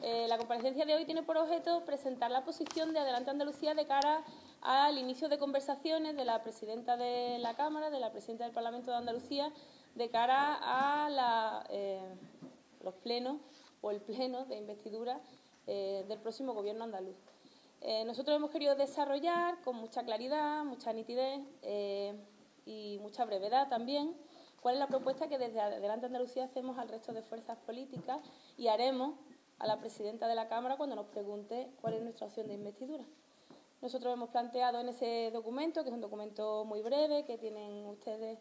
La comparecencia de hoy tiene por objeto presentar la posición de Adelante Andalucía de cara al inicio de conversaciones de la presidenta de la Cámara, de la presidenta del Parlamento de Andalucía, de cara a los plenos o el pleno de investidura del próximo Gobierno andaluz. Nosotros hemos querido desarrollar con mucha claridad, mucha nitidez y mucha brevedad también cuál es la propuesta que desde Adelante Andalucía hacemos al resto de fuerzas políticas y haremos a la presidenta de la Cámara cuando nos pregunte cuál es nuestra opción de investidura. Nosotros hemos planteado en ese documento, que es un documento muy breve, que tienen ustedes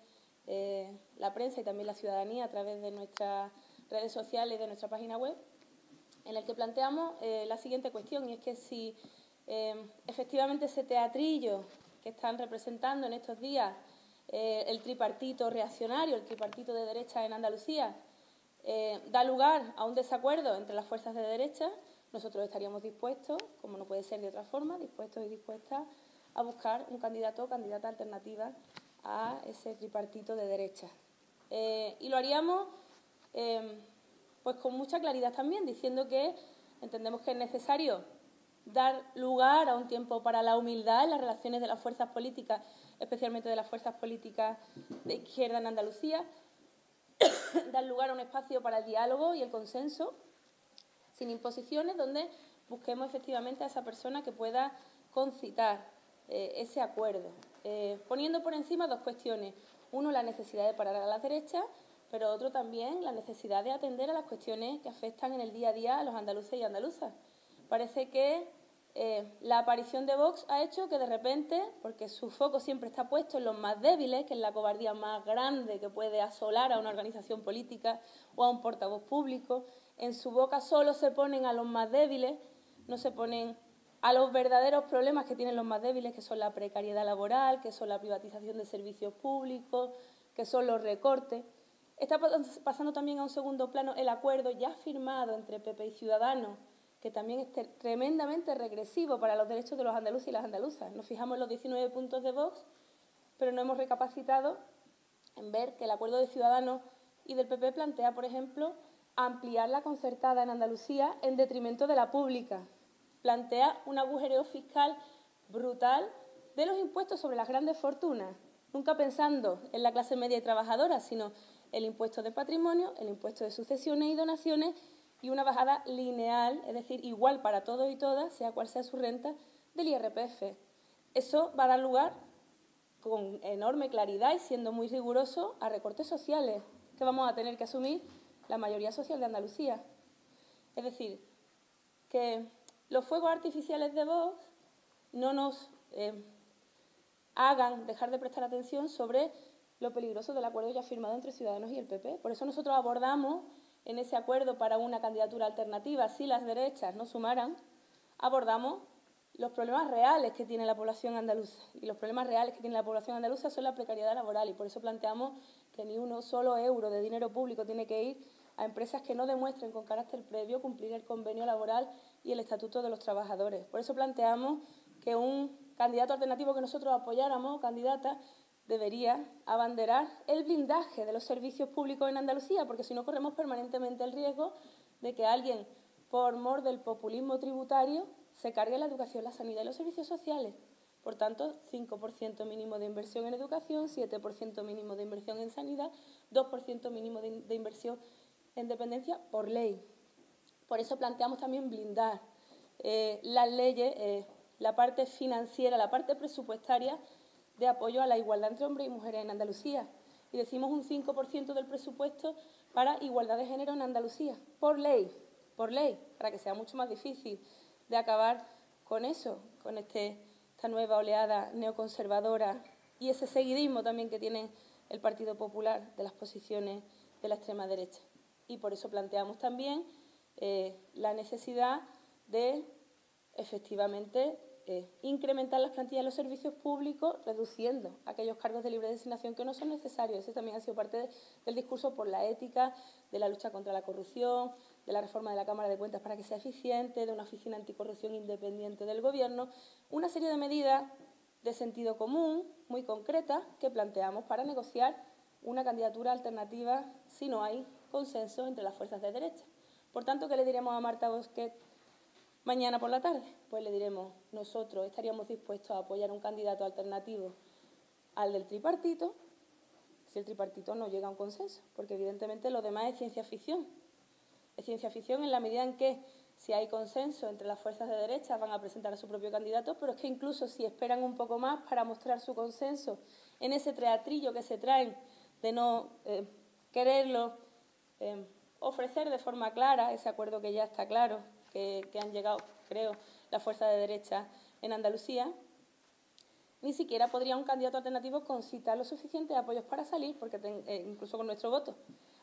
la prensa y también la ciudadanía a través de nuestras redes sociales y de nuestra página web, en el que planteamos la siguiente cuestión, y es que si efectivamente ese teatrillo que están representando en estos días el tripartito reaccionario, el tripartito de derecha en Andalucía, da lugar a un desacuerdo entre las fuerzas de derecha, nosotros estaríamos dispuestos, como no puede ser de otra forma, dispuestos y dispuestas a buscar un candidato o candidata alternativa a ese tripartito de derecha. Y lo haríamos pues con mucha claridad también, diciendo que entendemos que es necesario dar lugar a un tiempo para la humildad en las relaciones de las fuerzas políticas, especialmente de las fuerzas políticas de izquierda en Andalucía, dar lugar a un espacio para el diálogo y el consenso, sin imposiciones, donde busquemos efectivamente a esa persona que pueda concitar ese acuerdo, poniendo por encima dos cuestiones. Uno, la necesidad de parar a la derecha, pero otro también la necesidad de atender a las cuestiones que afectan en el día a día a los andaluces y andaluzas. Parece que la aparición de Vox ha hecho que de repente, porque su foco siempre está puesto en los más débiles, que es la cobardía más grande que puede asolar a una organización política o a un portavoz público, en su boca solo se ponen a los más débiles, no se ponen a los verdaderos problemas que tienen los más débiles, que son la precariedad laboral, que son la privatización de servicios públicos, que son los recortes. Está pasando también a un segundo plano el acuerdo ya firmado entre PP y Ciudadanos, que también es tremendamente regresivo para los derechos de los andaluces y las andaluzas. Nos fijamos en los 19 puntos de Vox, pero no hemos recapacitado en ver que el acuerdo de Ciudadanos y del PP plantea, por ejemplo, ampliar la concertada en Andalucía en detrimento de la pública. Plantea un agujereo fiscal brutal de los impuestos sobre las grandes fortunas, nunca pensando en la clase media y trabajadora, sino el impuesto de patrimonio, el impuesto de sucesiones y donaciones, y una bajada lineal, es decir, igual para todos y todas, sea cual sea su renta, del IRPF. Eso va a dar lugar, con enorme claridad y siendo muy riguroso, a recortes sociales que vamos a tener que asumir la mayoría social de Andalucía. Es decir, que los fuegos artificiales de Vox no nos hagan dejar de prestar atención sobre lo peligroso del acuerdo ya firmado entre Ciudadanos y el PP. Por eso nosotros abordamos en ese acuerdo para una candidatura alternativa, si las derechas no sumaran, abordamos los problemas reales que tiene la población andaluza. Y los problemas reales que tiene la población andaluza son la precariedad laboral. Y por eso planteamos que ni un solo euro de dinero público tiene que ir a empresas que no demuestren con carácter previo cumplir el convenio laboral y el estatuto de los trabajadores. Por eso planteamos que un candidato alternativo que nosotros apoyáramos, candidata, debería abanderar el blindaje de los servicios públicos en Andalucía, porque si no corremos permanentemente el riesgo de que alguien, por mor del populismo tributario, se cargue la educación, la sanidad y los servicios sociales. Por tanto, 5% mínimo de inversión en educación, 7% mínimo de inversión en sanidad, 2% mínimo de inversión en dependencia por ley. Por eso planteamos también blindar las leyes, la parte financiera, la parte presupuestaria de apoyo a la igualdad entre hombres y mujeres en Andalucía. Y decimos un 5% del presupuesto para igualdad de género en Andalucía, por ley, para que sea mucho más difícil de acabar con eso, con esta nueva oleada neoconservadora y ese seguidismo también que tiene el Partido Popular de las posiciones de la extrema derecha. Y por eso planteamos también la necesidad de, efectivamente, incrementar las plantillas de los servicios públicos, reduciendo aquellos cargos de libre designación que no son necesarios. Ese también ha sido parte del discurso por la ética, de la lucha contra la corrupción, de la reforma de la Cámara de Cuentas para que sea eficiente, de una oficina anticorrupción independiente del Gobierno, una serie de medidas de sentido común, muy concretas, que planteamos para negociar una candidatura alternativa si no hay consenso entre las fuerzas de derecha. Por tanto, ¿qué le diremos a Marta Bosquet mañana por la tarde? Pues le diremos, nosotros estaríamos dispuestos a apoyar un candidato alternativo al del tripartito, si el tripartito no llega a un consenso, porque evidentemente lo demás es ciencia ficción. Es ciencia ficción en la medida en que, si hay consenso entre las fuerzas de derecha, van a presentar a su propio candidato, pero es que incluso si esperan un poco más para mostrar su consenso en ese teatrillo que se traen de no quererlo ofrecer de forma clara, ese acuerdo que ya está claro, que han llegado, creo, las fuerzas de derecha en Andalucía, ni siquiera podría un candidato alternativo concitar los suficientes apoyos para salir, porque incluso con nuestro voto.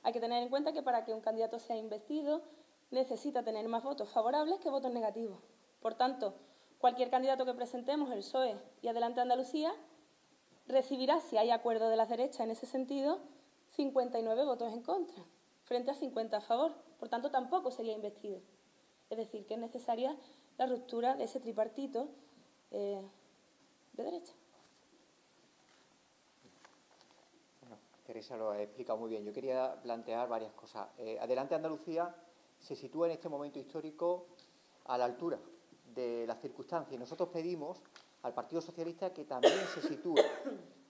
Hay que tener en cuenta que para que un candidato sea investido necesita tener más votos favorables que votos negativos. Por tanto, cualquier candidato que presentemos, el PSOE y Adelante Andalucía, recibirá, si hay acuerdo de las derechas en ese sentido, 59 votos en contra, frente a 50 a favor. Por tanto, tampoco sería investido. Es decir, que es necesaria la ruptura de ese tripartito de derecha. Bueno, Teresa lo ha explicado muy bien. Yo quería plantear varias cosas. Adelante Andalucía se sitúa en este momento histórico a la altura de las circunstancias. Y nosotros pedimos al Partido Socialista que también se sitúe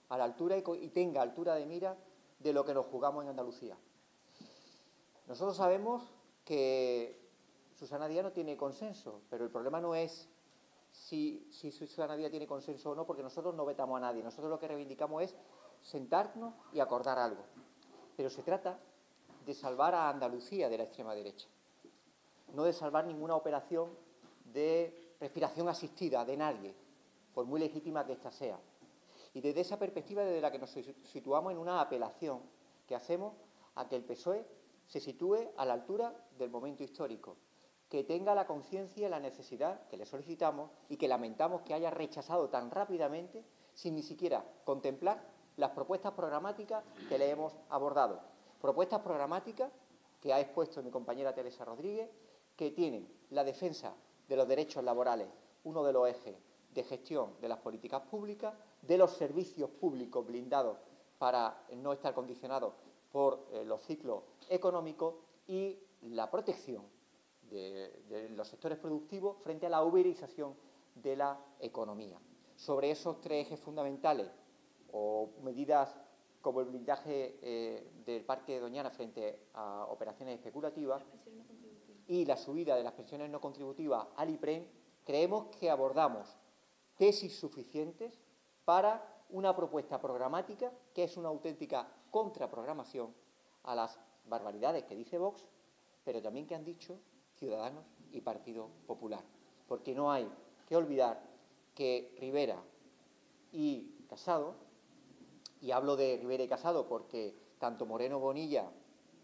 a la altura y tenga altura de mira de lo que nos jugamos en Andalucía. Nosotros sabemos que Susana Díaz no tiene consenso, pero el problema no es si Susana Díaz tiene consenso o no, porque nosotros no vetamos a nadie. Nosotros lo que reivindicamos es sentarnos y acordar algo. Pero se trata de salvar a Andalucía de la extrema derecha, no de salvar ninguna operación de respiración asistida de nadie, por muy legítima que ésta sea. Y desde esa perspectiva desde la que nos situamos en una apelación que hacemos a que el PSOE se sitúe a la altura del momento histórico, que tenga la conciencia y la necesidad que le solicitamos y que lamentamos que haya rechazado tan rápidamente sin ni siquiera contemplar las propuestas programáticas que le hemos abordado. Propuestas programáticas que ha expuesto mi compañera Teresa Rodríguez, que tienen la defensa de los derechos laborales, uno de los ejes de gestión de las políticas públicas, de los servicios públicos blindados para no estar condicionados por los ciclos económicos y la protección de los sectores productivos frente a la uberización de la economía. Sobre esos tres ejes fundamentales o medidas como el blindaje del Parque de Doñana frente a operaciones especulativas y la subida de las pensiones no contributivas al IPREN, creemos que abordamos tesis suficientes para una propuesta programática que es una auténtica contraprogramación a las barbaridades que dice Vox, pero también que han dicho Ciudadanos y Partido Popular. Porque no hay que olvidar que Rivera y Casado, y hablo de Rivera y Casado porque tanto Moreno Bonilla,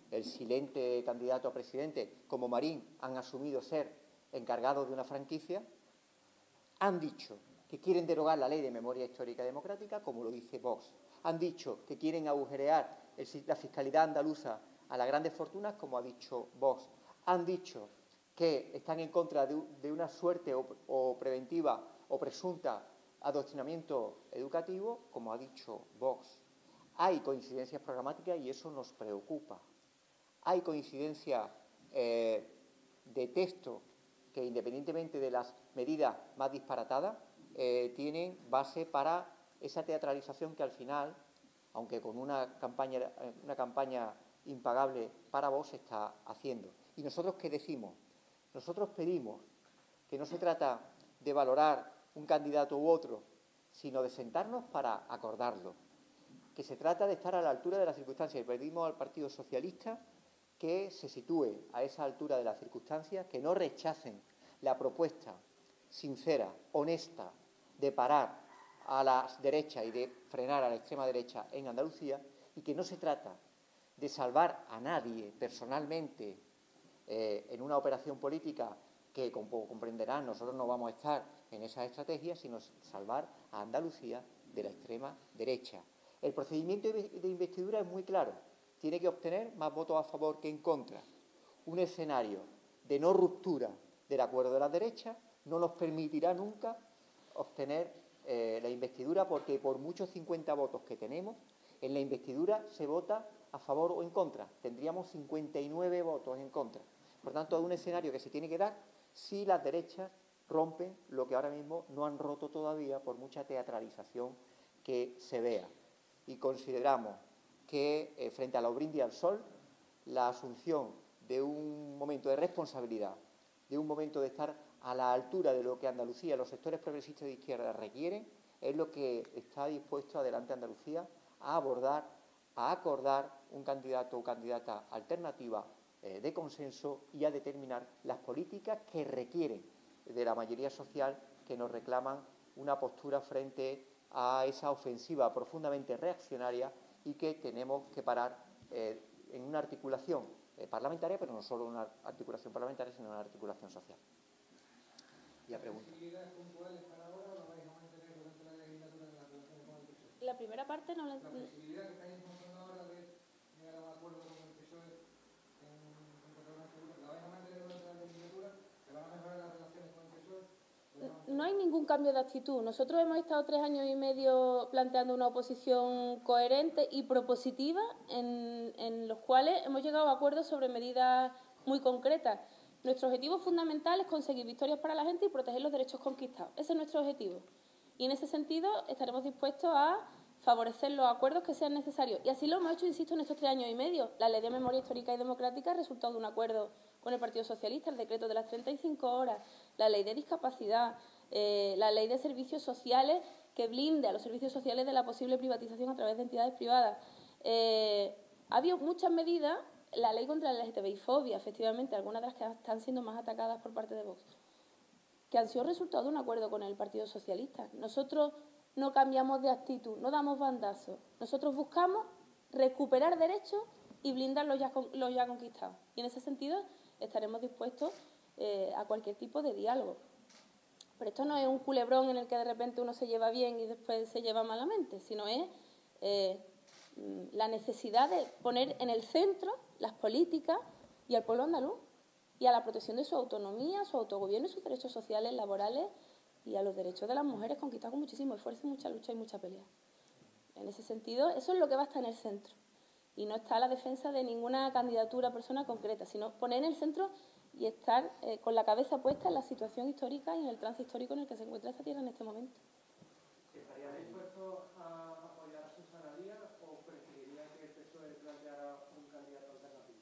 el silente candidato a presidente, como Marín han asumido ser encargados de una franquicia, han dicho que quieren derogar la Ley de Memoria Histórica Democrática, como lo dice Vox. Han dicho que quieren agujerear la fiscalidad andaluza a las grandes fortunas, como ha dicho Vox. Han dicho que están en contra de una suerte o preventiva o presunta adoctrinamiento educativo, como ha dicho Vox. Hay coincidencias programáticas y eso nos preocupa. Hay coincidencia de texto que, independientemente de las medidas más disparatadas, tienen base para esa teatralización que al final, aunque con una campaña impagable para Vox, se está haciendo. ¿Y nosotros qué decimos? Nosotros pedimos que no se trata de valorar un candidato u otro, sino de sentarnos para acordarlo, que se trata de estar a la altura de las circunstancias. Y pedimos al Partido Socialista que se sitúe a esa altura de las circunstancias, que no rechacen la propuesta sincera, honesta, de parar a las derechas y de frenar a la extrema derecha en Andalucía, y que no se trata de salvar a nadie personalmente en una operación política que, como comprenderán, nosotros no vamos a estar en esa estrategia, sino salvar a Andalucía de la extrema derecha. El procedimiento de investidura es muy claro. Tiene que obtener más votos a favor que en contra. Un escenario de no ruptura del acuerdo de las derechas no nos permitirá nunca obtener la investidura, porque por muchos 50 votos que tenemos, en la investidura se vota a favor o en contra. Tendríamos 59 votos en contra. Por tanto, es un escenario que se tiene que dar si las derechas rompen lo que ahora mismo no han roto todavía por mucha teatralización que se vea. Y consideramos que frente a los brindis al sol, la asunción de un momento de responsabilidad, de un momento de estar a la altura de lo que Andalucía, los sectores progresistas de izquierda requieren, es lo que está dispuesto Adelante Andalucía a abordar, a acordar un candidato o candidata alternativa de consenso y a determinar las políticas que requieren de la mayoría social, que nos reclaman una postura frente a esa ofensiva profundamente reaccionaria y que tenemos que parar en una articulación parlamentaria, pero no solo una articulación parlamentaria, sino una articulación social. Y a pregunta. La primera parte no la entiendo. La posibilidad que estáis mostrando ahora de llegar a un acuerdo con el PSOE en Cataluña, ¿la vais a mantener durante la legislatura? ¿Se van a mejorar las relaciones con el PSOE? No hay ningún cambio de actitud. Nosotros hemos estado 3 años y medio planteando una oposición coherente y propositiva en los cuales hemos llegado a acuerdos sobre medidas muy concretas. Nuestro objetivo fundamental es conseguir victorias para la gente y proteger los derechos conquistados. Ese es nuestro objetivo. Y en ese sentido estaremos dispuestos a favorecer los acuerdos que sean necesarios. Y así lo hemos hecho, insisto, en estos 3 años y medio. La Ley de Memoria Histórica y Democrática ha resultado de un acuerdo con el Partido Socialista, el decreto de las 35 horas, la Ley de Discapacidad, la Ley de Servicios Sociales que blinde a los servicios sociales de la posible privatización a través de entidades privadas. Ha habido muchas medidas, la Ley contra la LGTBI-fobia, efectivamente, algunas de las que están siendo más atacadas por parte de Vox, que han sido resultado de un acuerdo con el Partido Socialista. Nosotros no cambiamos de actitud, no damos bandazos. Nosotros buscamos recuperar derechos y blindar los ya conquistados. Y en ese sentido estaremos dispuestos a cualquier tipo de diálogo. Pero esto no es un culebrón en el que de repente uno se lleva bien y después se lleva malamente, sino es la necesidad de poner en el centro las políticas y al pueblo andaluz, y a la protección de su autonomía, su autogobierno y sus derechos sociales, laborales y a los derechos de las mujeres conquistados con muchísimo esfuerzo, mucha lucha y mucha pelea. En ese sentido, eso es lo que va a estar en el centro. Y no está la defensa de ninguna candidatura a persona concreta, sino poner en el centro y estar con la cabeza puesta en la situación histórica y en el trance histórico en el que se encuentra esta tierra en este momento. ¿Estaría dispuesto a apoyar a Susana Díaz o preferiría que el PSOE planteara un candidato alternativo?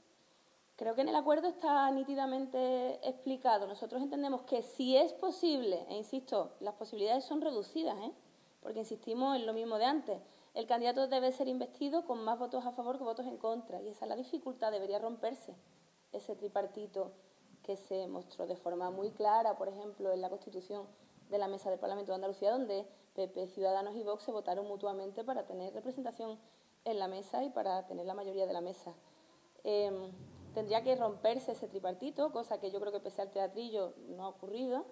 Creo que en el acuerdo está nítidamente explicado. Nosotros entendemos que si es posible, e insisto, las posibilidades son reducidas, porque insistimos en lo mismo de antes, el candidato debe ser investido con más votos a favor que votos en contra, y esa es la dificultad, debería romperse ese tripartito que se mostró de forma muy clara, por ejemplo, en la Constitución de la Mesa del Parlamento de Andalucía, donde PP, Ciudadanos y Vox se votaron mutuamente para tener representación en la mesa y para tener la mayoría de la mesa. Tendría que romperse ese tripartito, cosa que yo creo que pese al teatrillo no ha ocurrido,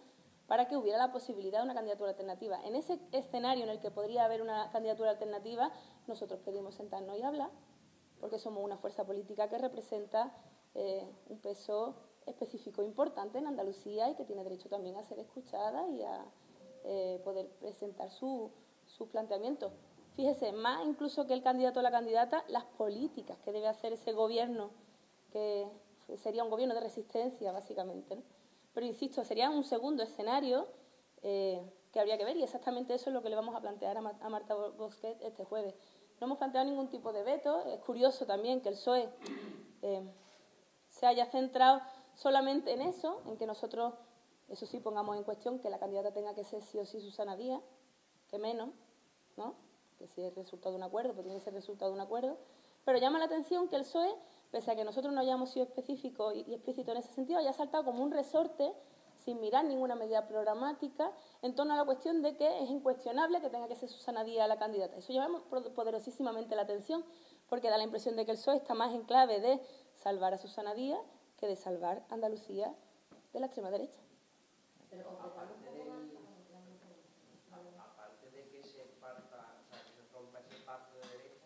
para que hubiera la posibilidad de una candidatura alternativa. En ese escenario en el que podría haber una candidatura alternativa, nosotros pedimos sentarnos y hablar, porque somos una fuerza política que representa un peso específico importante en Andalucía y que tiene derecho también a ser escuchada y a poder presentar sus planteamientos. Fíjese, más incluso que el candidato o la candidata, las políticas que debe hacer ese gobierno, que sería un gobierno de resistencia, básicamente, ¿no? Pero, insisto, sería un segundo escenario que habría que ver, y exactamente eso es lo que le vamos a plantear a Marta Bosquet este jueves. No hemos planteado ningún tipo de veto. Es curioso también que el PSOE se haya centrado solamente en eso, en que nosotros, eso sí, pongamos en cuestión que la candidata tenga que ser sí o sí Susana Díaz, que menos, ¿no? Que si es resultado de un acuerdo, pues tiene que ser resultado de un acuerdo. Pero llama la atención que el PSOE, pese a que nosotros no hayamos sido específicos y explícitos en ese sentido, haya saltado como un resorte, sin mirar ninguna medida programática, en torno a la cuestión de que es incuestionable que tenga que ser Susana Díaz la candidata. Eso llama poderosísimamente la atención, porque da la impresión de que el PSOE está más en clave de salvar a Susana Díaz que de salvar Andalucía de la extrema derecha. Pero aparte de que se parta, o sea, que se rompa ese pacto de derecha,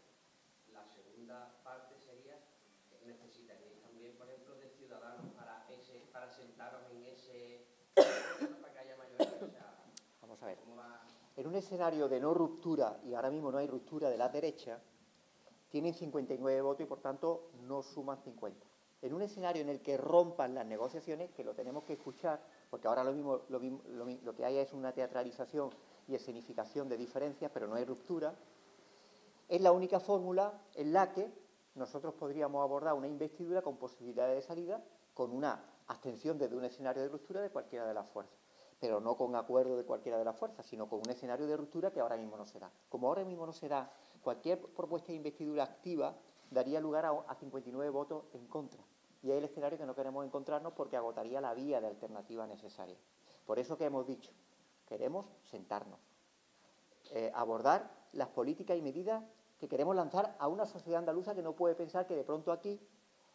la segunda parte sería que necesitaríais también, por ejemplo, de Ciudadanos para sentaros en ese para que haya mayoría. O sea, vamos a ver. En un escenario de no ruptura, y ahora mismo no hay ruptura de la derecha, tienen 59 votos y, por tanto, no suman 50. en un escenario en el que rompan las negociaciones, que lo tenemos que escuchar, porque ahora lo que hay es una teatralización y escenificación de diferencias, pero no hay ruptura, es la única fórmula en la que nosotros podríamos abordar una investidura con posibilidades de salida, con una abstención desde un escenario de ruptura de cualquiera de las fuerzas, pero no con acuerdo de cualquiera de las fuerzas, sino con un escenario de ruptura que ahora mismo no será. Como ahora mismo no será, cualquier propuesta de investidura activa daría lugar a 59 votos en contra. Y es el escenario que no queremos encontrarnos porque agotaría la vía de alternativa necesaria. Por eso que hemos dicho, queremos sentarnos, abordar las políticas y medidas que queremos lanzar a una sociedad andaluza que no puede pensar que de pronto aquí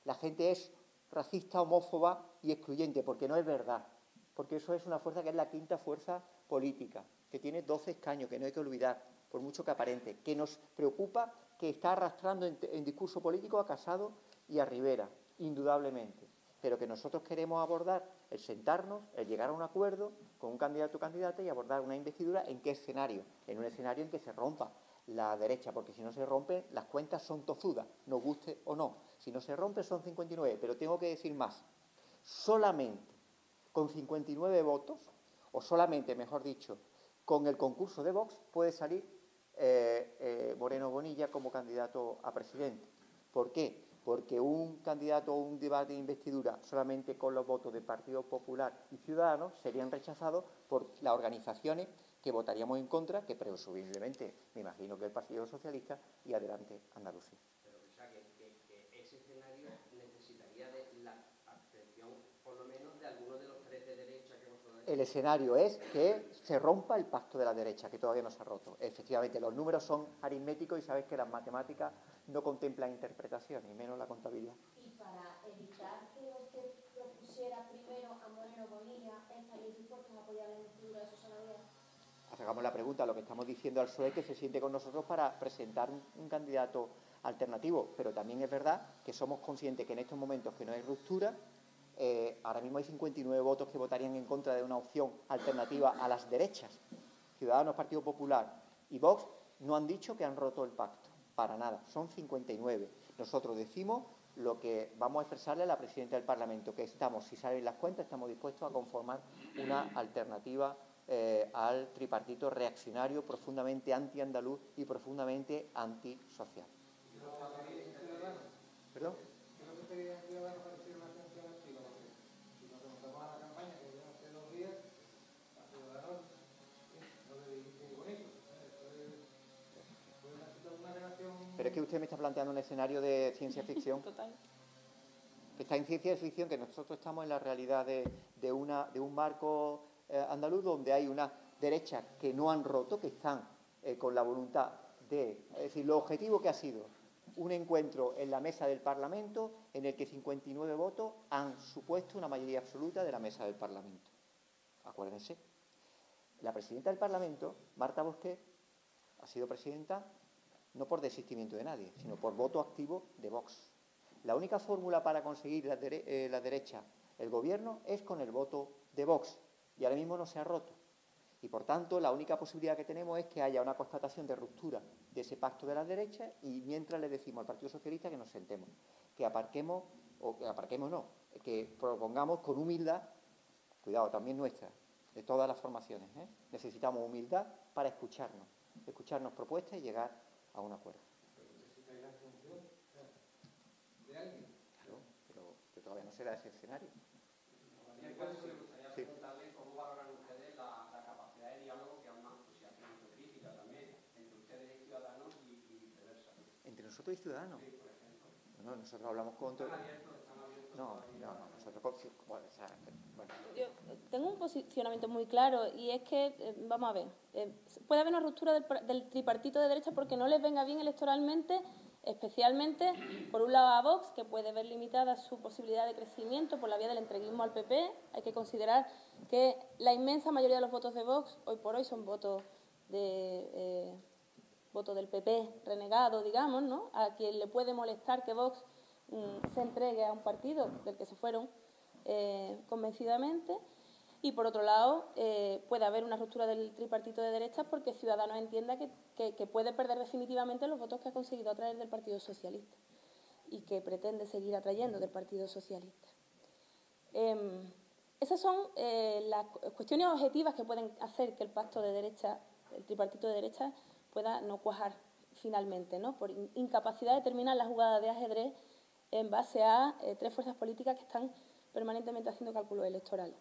la gente es racista, homófoba y excluyente, porque no es verdad. Porque eso es una fuerza que es la quinta fuerza política, que tiene 12 escaños, que no hay que olvidar, por mucho que aparente, que nos preocupa, que está arrastrando en discurso político a Casado y a Rivera, indudablemente, pero que nosotros queremos abordar el sentarnos, el llegar a un acuerdo con un candidato o candidata y abordar una investidura. ¿En qué escenario? En un escenario en que se rompa la derecha, porque si no se rompe, las cuentas son tozudas, nos guste o no. Si no se rompe, son 59, pero tengo que decir más. Solamente con 59 votos, o solamente, mejor dicho, con el concurso de Vox, puede salir Moreno Bonilla como candidato a presidente. ¿Por qué? Porque un candidato o un debate de investidura solamente con los votos del Partido Popular y Ciudadanos serían rechazados por las organizaciones que votaríamos en contra, que presumiblemente, me imagino que el Partido Socialista y Adelante Andalucía. Pero o sea, que ese escenario necesitaría de la abstención, por lo menos, de algunos de los tres de derecha que vosotros decís. El escenario es que se rompa el pacto de la derecha, que todavía no se ha roto. Efectivamente, los números son aritméticos y sabes que las matemáticas no contemplan interpretación, y menos la contabilidad. Y para evitar que usted propusiera primero a Moreno Bonilla, ¿estaríais dispuestos a apoyar la investidura de Susana Díaz? Hagamos la pregunta, lo que estamos diciendo al PSOE es que se siente con nosotros para presentar un candidato alternativo, pero también es verdad que somos conscientes que en estos momentos que no hay ruptura, ahora mismo hay 59 votos que votarían en contra de una opción alternativa a las derechas. Ciudadanos, Partido Popular y Vox no han dicho que han roto el pacto, para nada, son 59. Nosotros decimos lo que vamos a expresarle a la presidenta del Parlamento, que estamos, si salen las cuentas, estamos dispuestos a conformar una alternativa al tripartito reaccionario, profundamente anti-andaluz y profundamente antisocial. ¿Perdón? ¿Qué es lo que pedía Ciudadanos para decir una abstención activa? Porque si nos remontamos a la campaña que vimos hace 2 días, a Ciudadanos no le dijiste bonito. Fue una relación... Pero es que usted me está planteando un escenario de ciencia ficción. Total. Que está en ciencia ficción, que nosotros estamos en la realidad de un marco andaluz donde hay una derecha que no han roto, que están con la voluntad de... Es decir, lo objetivo que ha sido un encuentro en la mesa del Parlamento en el que 59 votos han supuesto una mayoría absoluta de la mesa del Parlamento. Acuérdense. La presidenta del Parlamento, Marta Bosquet, ha sido presidenta no por desistimiento de nadie, sino por voto activo de Vox. La única fórmula para conseguir la derecha, el gobierno, es con el voto de Vox. Y ahora mismo no se ha roto. Y, por tanto, la única posibilidad que tenemos es que haya una constatación de ruptura de ese pacto de la derecha y mientras le decimos al Partido Socialista que nos sentemos, que aparquemos, o que aparquemos no, que propongamos con humildad, cuidado, también nuestra, de todas las formaciones, necesitamos humildad para escucharnos propuestas y llegar a un acuerdo. Pero necesitáis la abstención de alguien. Claro, pero que todavía no será ese escenario. En el caso, me gustaría preguntarle cómo valoran ustedes la capacidad de diálogo que ambas, pues, si hacen autocrítica también, entre ustedes y Ciudadanos y viceversa. ¿Entre nosotros y Ciudadanos? Sí, por ejemplo. No, nosotros hablamos con todo. ¿Están abiertos? No, nosotros bueno, Yo tengo un posicionamiento muy claro y es que, vamos a ver, puede haber una ruptura del tripartito de derecha porque no les venga bien electoralmente, especialmente, por un lado, a Vox, que puede ver limitada su posibilidad de crecimiento por la vía del entreguismo al PP. Hay que considerar que la inmensa mayoría de los votos de Vox, hoy por hoy, son votos del PP renegado, digamos, ¿no? A quien le puede molestar que Vox se entregue a un partido del que se fueron convencidamente. Y, por otro lado, puede haber una ruptura del tripartito de derechas porque Ciudadanos entienda que puede perder definitivamente los votos que ha conseguido atraer del Partido Socialista. y que pretende seguir atrayendo del Partido Socialista. Esas son las cuestiones objetivas que pueden hacer que el pacto de derecha, el tripartito de derecha, pueda no cuajar finalmente, ¿no? Por incapacidad de terminar la jugada de ajedrez en base a tres fuerzas políticas que están permanentemente haciendo cálculos electorales.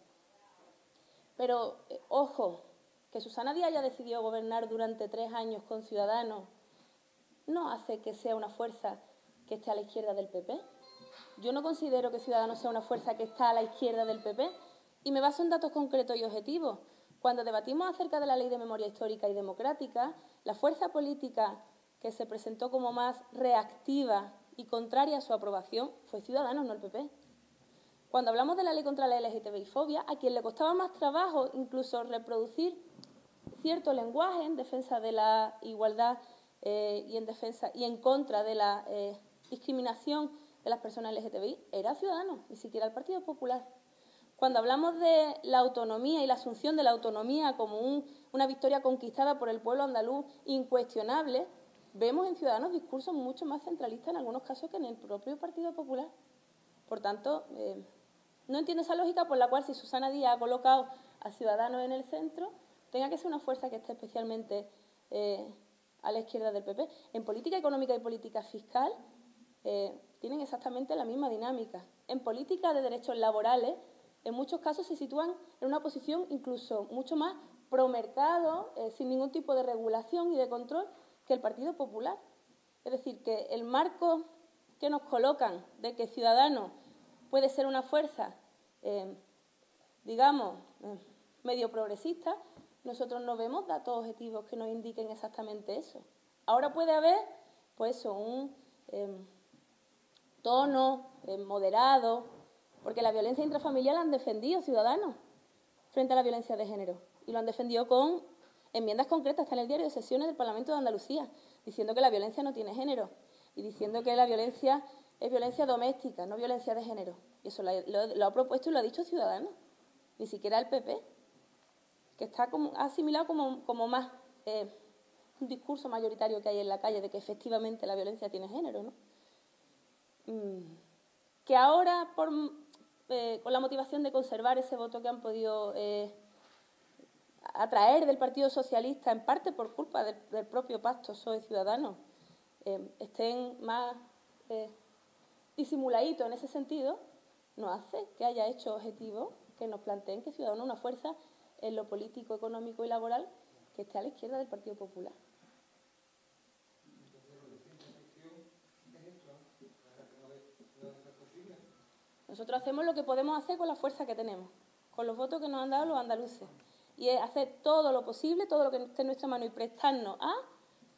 Pero, ojo, que Susana Díaz haya decidido gobernar durante 3 años con Ciudadanos no hace que sea una fuerza que esté a la izquierda del PP. Yo no considero que Ciudadanos sea una fuerza que está a la izquierda del PP y me baso en datos concretos y objetivos. Cuando debatimos acerca de la Ley de Memoria Histórica y Democrática, la fuerza política que se presentó como más reactiva y contraria a su aprobación fue Ciudadanos, no el PP. Cuando hablamos de la ley contra la LGTBI-fobia, a quien le costaba más trabajo incluso reproducir cierto lenguaje en defensa de la igualdad y en contra de la discriminación de las personas LGTBI, era Ciudadanos, ni siquiera el Partido Popular. Cuando hablamos de la autonomía y la asunción de la autonomía como una victoria conquistada por el pueblo andaluz incuestionable, vemos en Ciudadanos discursos mucho más centralistas en algunos casos que en el propio Partido Popular. Por tanto, no entiendo esa lógica por la cual si Susana Díaz ha colocado a Ciudadanos en el centro, tenga que ser una fuerza que esté especialmente a la izquierda del PP. En política económica y política fiscal tienen exactamente la misma dinámica. En política de derechos laborales, en muchos casos se sitúan en una posición incluso mucho más promercado, sin ningún tipo de regulación y de control, que el Partido Popular. Es decir, que el marco que nos colocan de que Ciudadanos puede ser una fuerza, digamos, medio progresista, nosotros no vemos datos objetivos que nos indiquen exactamente eso. Ahora puede haber, pues eso, un tono moderado, porque la violencia intrafamiliar la han defendido Ciudadanos frente a la violencia de género. Y lo han defendido con enmiendas concretas, está en el diario de sesiones del Parlamento de Andalucía, diciendo que la violencia no tiene género y diciendo que la violencia es violencia doméstica, no violencia de género. Y eso lo ha propuesto y lo ha dicho Ciudadanos, ni siquiera el PP, que está asimilado como más un discurso mayoritario que hay en la calle de que efectivamente la violencia tiene género, ¿no? Que ahora, con la motivación de conservar ese voto que han podido atraer del Partido Socialista, en parte por culpa del propio pacto PSOE-Ciudadanos, estén más disimuladitos en ese sentido, no hace que haya hechos objetivos que nos planteen que Ciudadanos es una fuerza en lo político, económico y laboral que esté a la izquierda del Partido Popular. Nosotros hacemos lo que podemos hacer con la fuerza que tenemos, con los votos que nos han dado los andaluces, y es hacer todo lo posible, todo lo que esté en nuestra mano y prestarnos a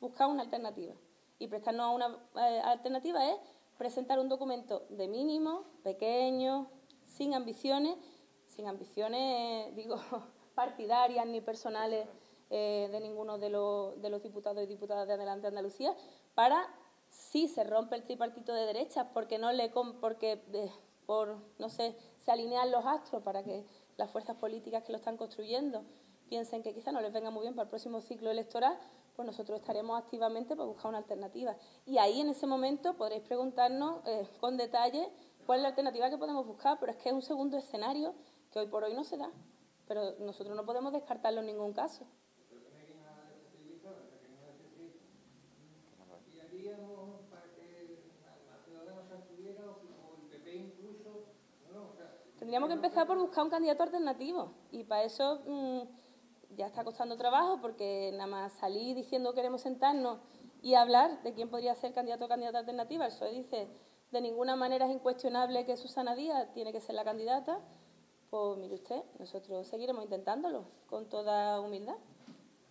buscar una alternativa. Y prestarnos a una alternativa es presentar un documento de mínimo, pequeño, sin ambiciones, digo, partidarias ni personales de ninguno de los diputados y diputadas de Adelante Andalucía, para, si se rompe el tripartito de derechas, no sé, se alinean los astros para que las fuerzas políticas que lo están construyendo piensen que quizá no les venga muy bien para el próximo ciclo electoral, pues nosotros estaremos activamente para buscar una alternativa. Y ahí, en ese momento, podréis preguntarnos con detalle cuál es la alternativa que podemos buscar, pero es que es un segundo escenario que hoy por hoy no se da. Pero nosotros no podemos descartarlo en ningún caso. ¿Y haríamos para que la Ciudadanos se abstuviera o el PP incluso? No, tendríamos que empezar por buscar un candidato alternativo. Y para eso ya está costando trabajo, porque nada más salir diciendo queremos sentarnos y hablar de quién podría ser candidato o candidata alternativa. El PSOE dice, de ninguna manera es incuestionable que Susana Díaz tiene que ser la candidata. Pues mire usted, nosotros seguiremos intentándolo con toda humildad.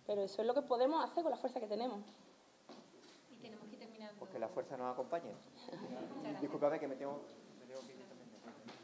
Pero eso es lo que podemos hacer con la fuerza que tenemos. Y tenemos que ir terminando. Pues que la fuerza nos acompañe. Disculpad que me tengo que ir también.